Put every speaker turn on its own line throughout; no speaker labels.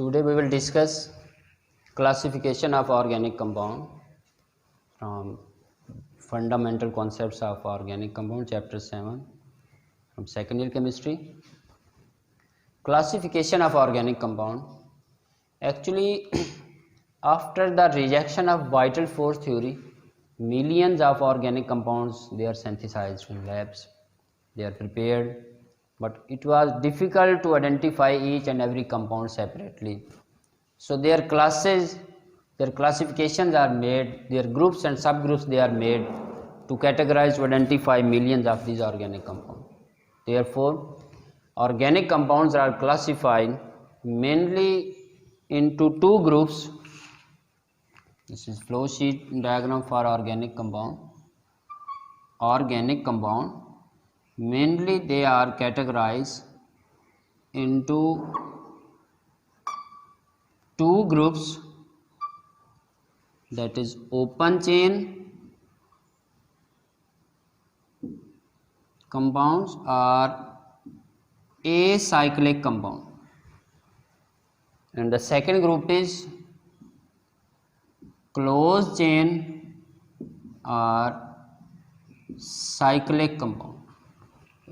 Today we will discuss classification of organic compound from fundamental concepts of organic compound, chapter 7 from second year chemistry. Classification of organic compound. Actually, after the rejection of vital force theory, millions of organic compounds they are synthesized in labs, they are prepared, but it was difficult to identify each and every compound separately. So their classes, their classifications are made, their groups and subgroups they are made to categorize, to identify millions of these organic compounds. Therefore, organic compounds are classified mainly into two groups. This is flow sheet diagram for organic compound. Organic compound, mainly they are categorized into two groups, that is open chain compounds or acyclic compound, and the second group is closed chain or cyclic compound.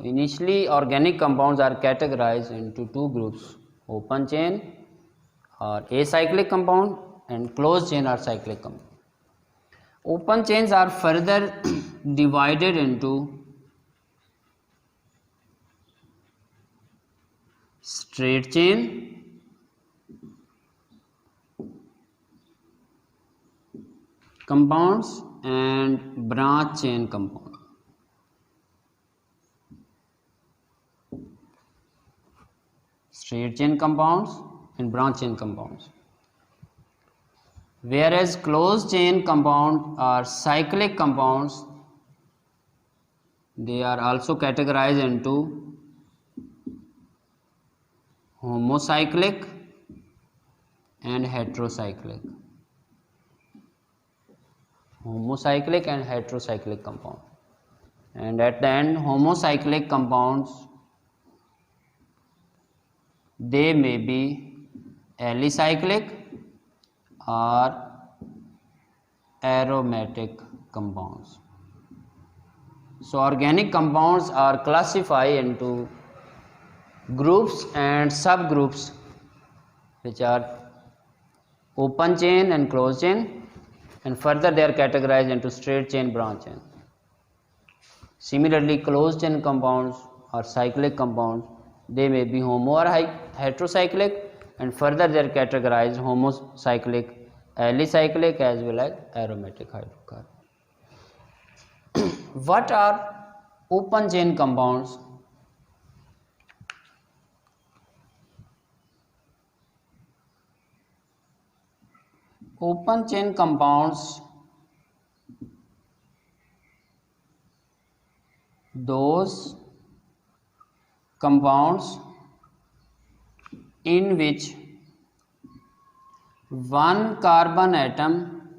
Initially, organic compounds are categorized into two groups, open chain or acyclic compound and closed chain or cyclic compound. Open chains are further divided into straight chain compounds and branch chain compound. Straight chain compounds and branch chain compounds. Whereas closed chain compound or cyclic compounds, they are also categorized into homocyclic and heterocyclic. Homocyclic and heterocyclic compound. And at the end, homocyclic compounds, they may be alicyclic or aromatic compounds. So organic compounds are classified into groups and subgroups, which are open chain and closed chain, and further they are categorized into straight chain, branch chain. Similarly, closed chain compounds or cyclic compounds, they may be homo or heterocyclic, and further they are categorized homocyclic, alicyclic as well as aromatic hydrocarbon. What are open chain compounds? Open chain compounds, those compounds in which one carbon atom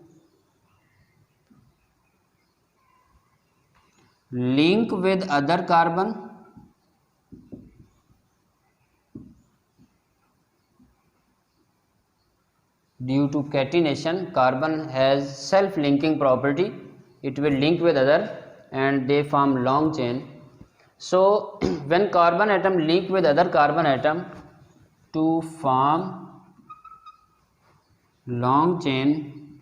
link with other carbon due to catenation. Carbon has self-linking property, it will link with other and they form long chain. So when carbon atom link with other carbon atom to form long chain,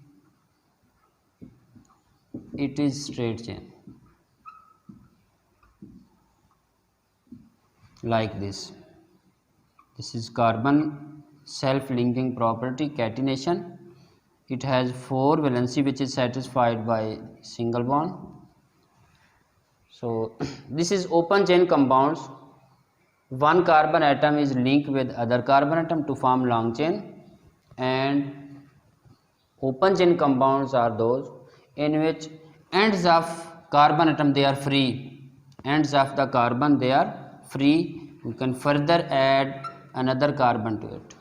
it is straight chain, like this. This is carbon self-linking property, catenation. It has 4 valency which is satisfied by single bond. So this is open chain compounds. One carbon atom is linked with other carbon atom to form long chain, and open chain compounds are those in which ends of carbon atom they are free. Ends of the carbon they are free. You can further add another carbon to it.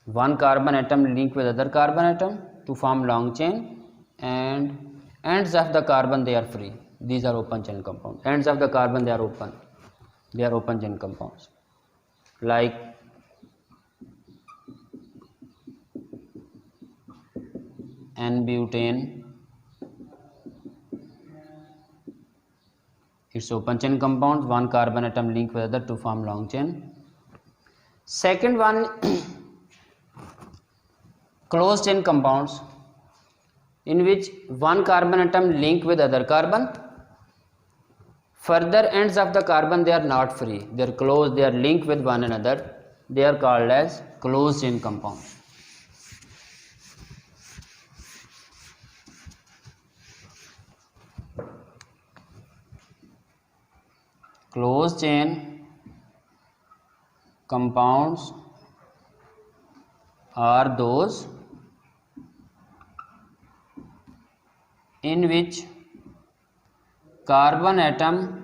One carbon atom linked with other carbon atom to form long chain, and ends of the carbon they are free. These are open chain compounds. Ends of the carbon they are open. They are open chain compounds. Like N-butane. It's open chain compounds, one carbon atom link with other to form long chain. Second one, closed chain compounds, in which one carbon atom link with other carbon. Further ends of the carbon, they are not free, they are closed, they are linked with one another. They are called as closed chain compounds. Closed chain compounds are those in which carbon atom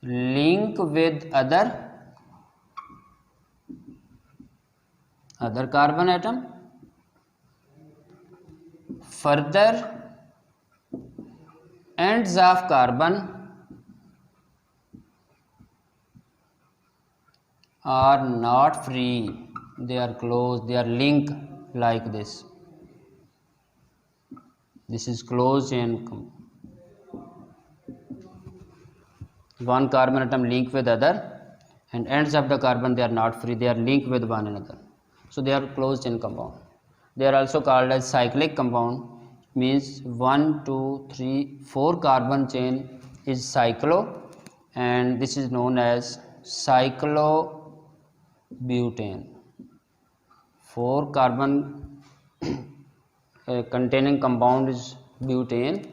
link with other carbon atom. Further ends of carbon are not free, they are closed, they are linked like this. This is closed chain. One carbon atom linked with other, and ends of the carbon, they are not free, they are linked with one another. So they are closed chain compound. They are also called as cyclic compound. Means 1, 2, 3, 4 carbon chain is cyclo, and this is known as cyclobutane. 4 carbon containing compound is butane,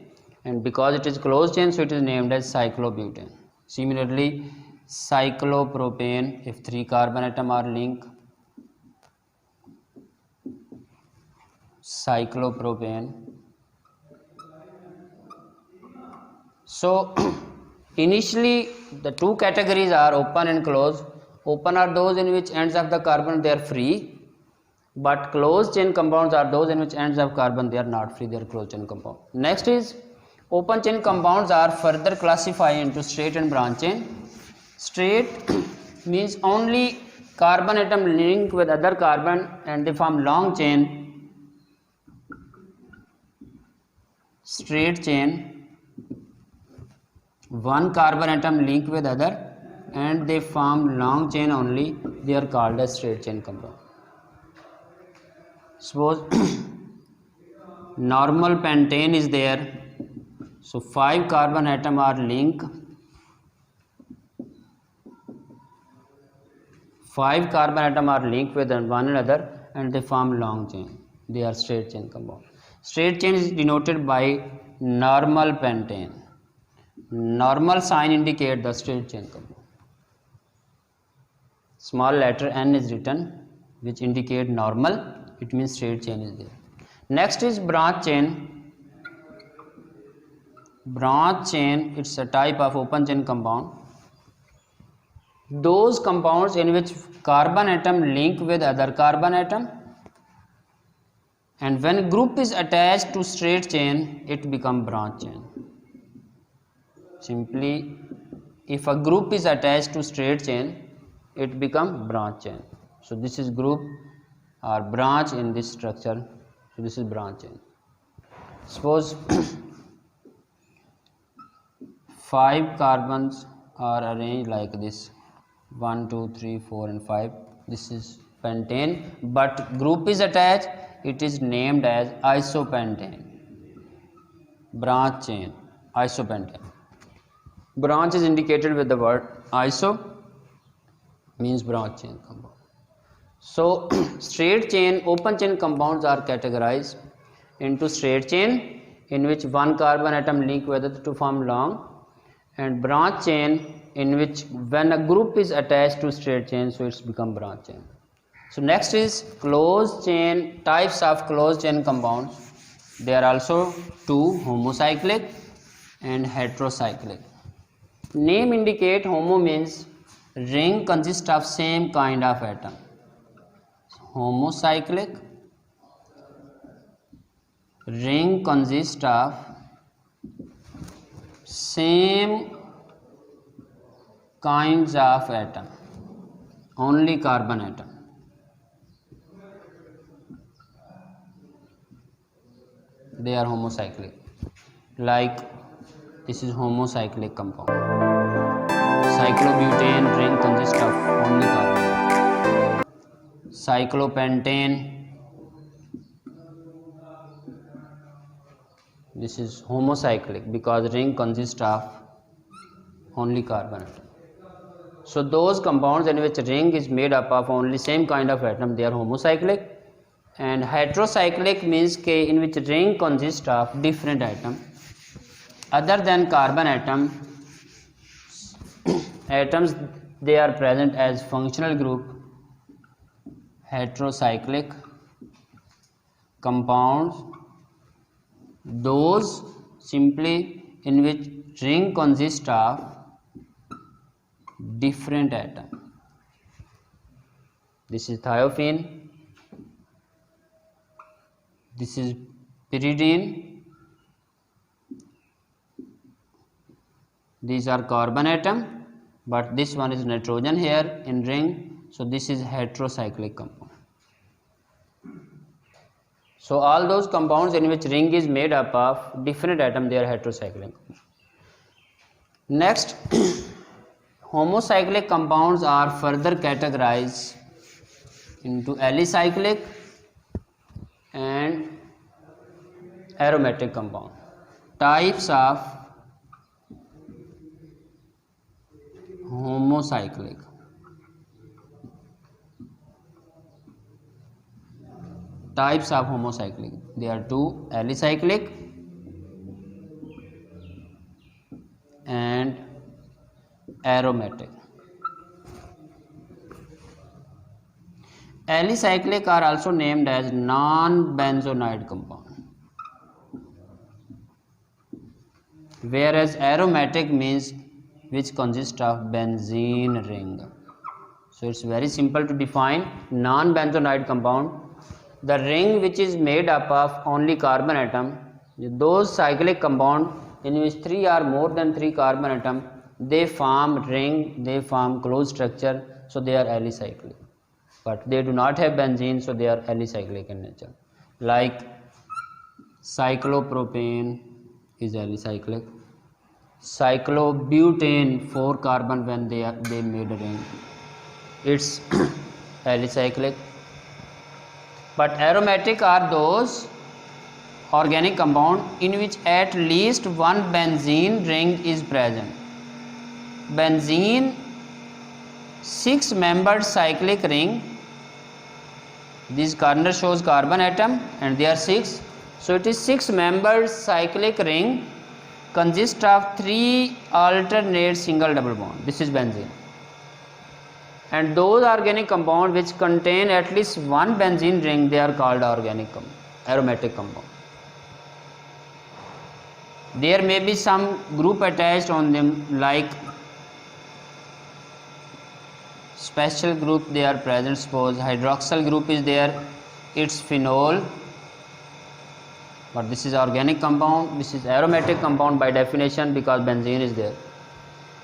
and because it is closed chain, so it is named as cyclobutane. Similarly, cyclopropane, if 3 carbon atom are linked, cyclopropane. So initially the two categories are open and closed. Open are those in which ends of the carbon they are free, but closed chain compounds are those in which ends of carbon they are not free, they are closed chain compound. Next is open chain compounds are further classified into straight and branch chain. Straight means only carbon atom linked with other carbon and they form long chain. Straight chain, one carbon atom linked with other and they form long chain only, they are called as straight chain compound. Suppose normal pentane is there, so 5 carbon atom are linked, 5 carbon atom are linked with one another and they form long chain, they are straight chain compound. Straight chain is denoted by normal pentane. Normal sign indicate the straight chain compound. Small letter n is written which indicate normal, it means straight chain is there. Next is branch chain. Branch chain, it's a type of open chain compound. Those compounds in which carbon atom link with other carbon atom, and when group is attached to straight chain, it become branch chain. Simply, if a group is attached to straight chain, it become branch chain. So this is group or branch in this structure. So this is branch chain. Suppose 5 carbons are arranged like this, 1, 2, 3, 4 and 5. This is pentane, but group is attached, it is named as isopentane. Branch chain, isopentane. Branch is indicated with the word iso, means branch chain compound. So straight chain, open chain compounds are categorized into straight chain in which one carbon atom link with it to form long, and branch chain in which when a group is attached to straight chain, so it's become branch chain. So next is closed chain, types of closed chain compounds. There are also two, homocyclic and heterocyclic. Name indicate homo means ring consists of same kind of atom. Homocyclic, ring consists of same kinds of atom, only carbon atom. they are homocyclic. Like this is homocyclic compound. Cyclobutane ring consists of only carbon. Cyclopentane, this is homocyclic because ring consists of only carbon atom. So those compounds in which ring is made up of only same kind of atom, they are homocyclic. And heterocyclic means in which ring consists of different atom other than carbon atom. Atoms, they are present as functional group. Heterocyclic compounds, those simply in which ring consists of different atom. This is thiophene, this is pyridine, these are carbon atom, but this one is nitrogen here in ring, so this is heterocyclic compound. So all those compounds in which ring is made up of different atom, they are heterocyclic. Next, homocyclic compounds are further categorized into alicyclic and aromatic compound. Types of homocyclic. Types of homocyclic. There are two: alicyclic and aromatic. Alicyclic are also named as non-benzoyl compound, whereas aromatic means which consists of benzene ring. So it's very simple to define non-benzoyl compound. The ring which is made up of only carbon atom, those cyclic compound in which 3 or more than 3 carbon atom, they form ring, they form closed structure, so they are alicyclic. But they do not have benzene, so they are alicyclic in nature. Like cyclopropane is alicyclic. Cyclobutane, 4 carbon when they made a ring, it's alicyclic. But aromatic are those organic compound in which at least one benzene ring is present. Benzene 6-membered cyclic ring. This corner shows carbon atom and there are 6. So it is 6-membered cyclic ring consists of 3 alternate single double bond. This is benzene. And those organic compound which contain at least one benzene ring, they are called aromatic compound. There may be some group attached on them, like special group they are present. Suppose hydroxyl group is there, it's phenol, but this is organic compound, this is aromatic compound by definition because benzene is there.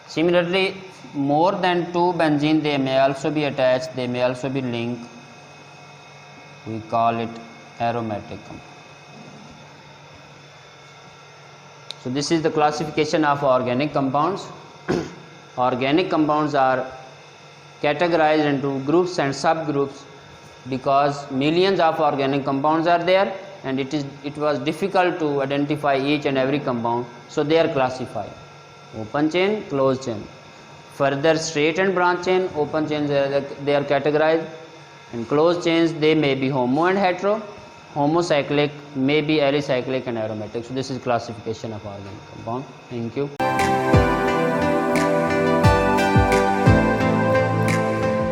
Similarly, more than 2 benzene, they may also be attached, they may also be linked, we call it aromatic compound. So this is the classification of organic compounds. Organic compounds are categorized into groups and subgroups because millions of organic compounds are there and it was difficult to identify each and every compound, so they are classified: open chain, closed chain. Further, straight and branch chain, open chains they are categorized, and closed chains they may be homo and hetero, homocyclic may be alicyclic and aromatic. So this is classification of organic compound. Thank you.